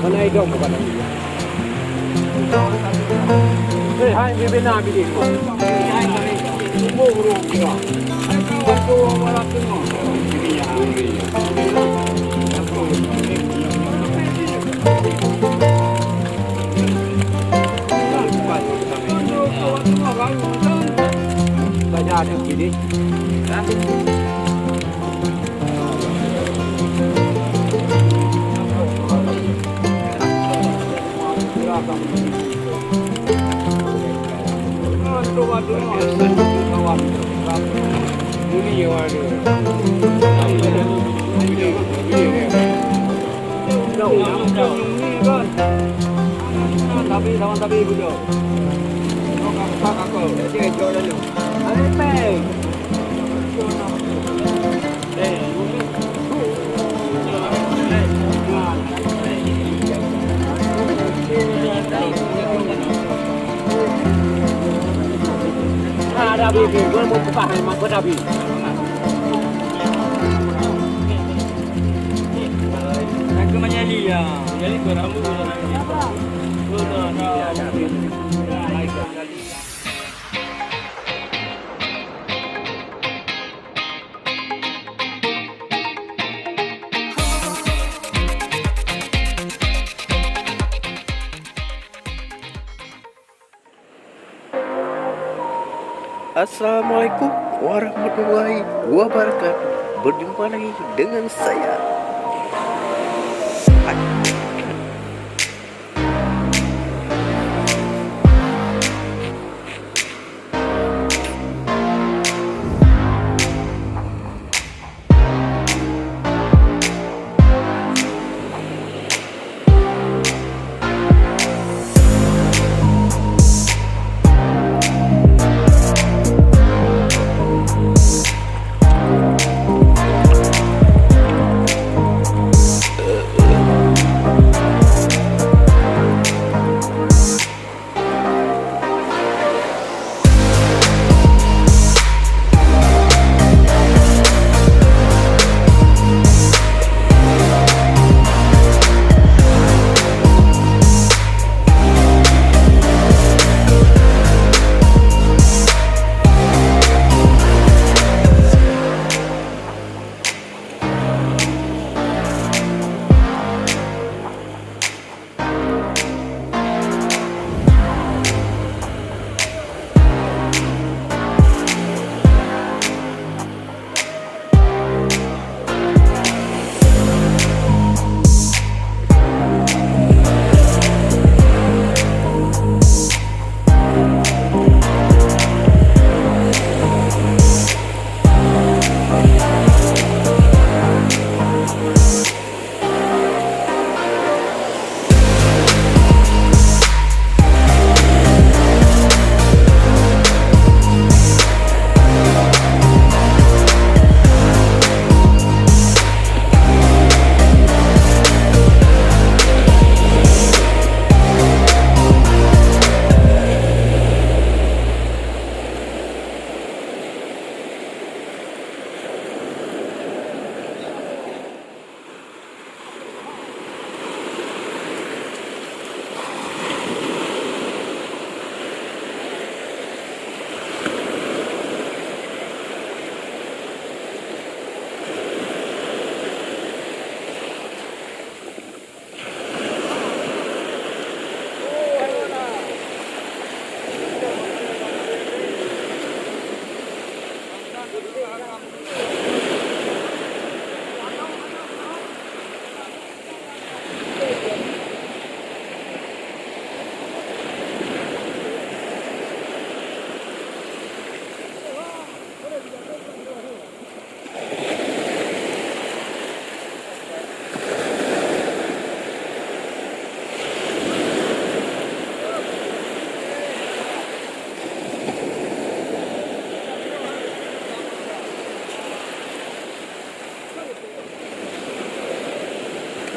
Mana hidup bukan lagi. Hai bibir nak bibir. Hai kami. Semua burung dia. Waktu orang tengok. Baca ada sini. Ini yang ada. Tapi lawan tapi ibu tu. Kau kakak, dia jual dulu. Ada pay. Ada bibi, gua mau buka halaman gua dah bibi. Aku menyali ya, jadi gua rambut gua nak. Gua nak ada bibi. Assalamualaikum warahmatullahi wabarakatuh. Berjumpa lagi dengan saya.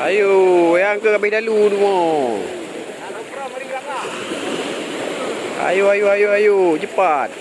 Ayo, yang ke habis dalu semua. Ayo, cepat.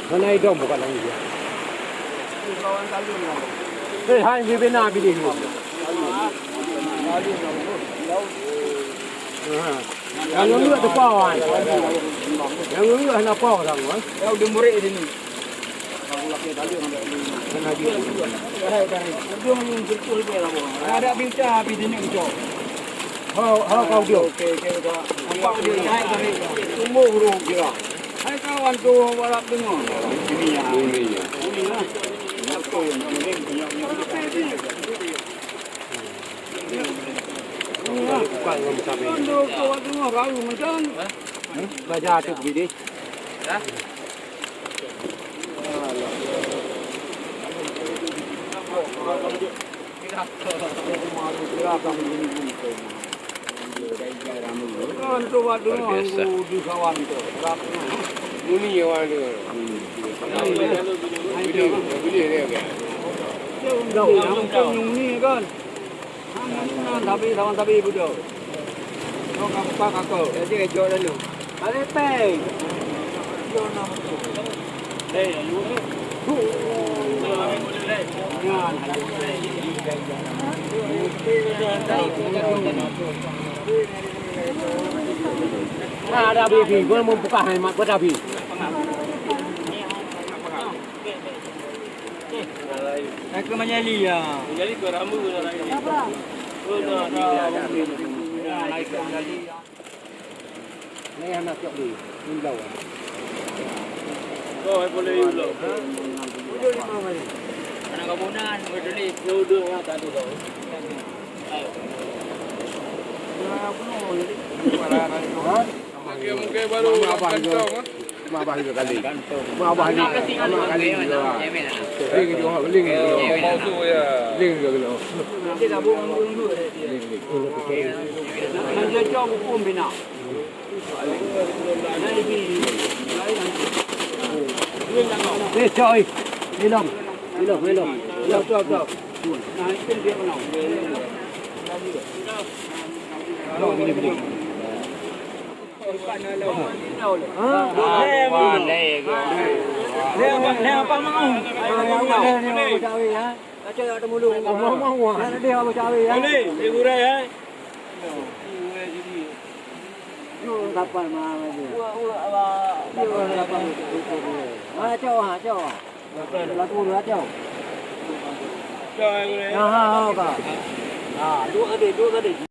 Mana hidung bukan lagi dia. Hai bibi nak bidik ni. Yang ngulu ada pawan. Yang ngulu ada pawan orang kan. Yang udah murid sini. Ada bincang habis ini ucap. How kau dia? Okey, nampak dia naik dari tumbuh huruf dia. Hai kawan tu warap dengar. Ini lah. Apa yang penting punya. Bukan ngom sampai. Kalau kau dengar baru macam. Baca tu bidik. Kawan tu buat dengar di kawan tu. Ini yang ada. Bidik dia kan. Jauh ni kan. Tapi sama tapi budak. Kau kakak kakak. Jadi ejok dulu. Ada pay. Ada bibi, gua mau buka hemat buat abi. Aku menyali ya. Jadi kau rambut kau lagi. Apa? Ni anak cok di. Undau. Kau boleh ulang. Anak kamunan, berdiri. Udah ya tadi kau. Mungkin baru berkantong. Abah juga kali. Abah ni. Anak kali juga. Ling juga, ling juga. Palsu ya. Ling juga. Nanti dah buang dulu. Nanti jauh hukum bina. Ni coy. Ilom. Jauh. Nah, itu dia menang. Bini. Apa mau? Ada mulu. Mau. Dia apa cawe ya? Boleh, liburan ya. Kapal mana dia? Mana cowok? Lagu cowok. Jangan boleh. Ha. Dua kali.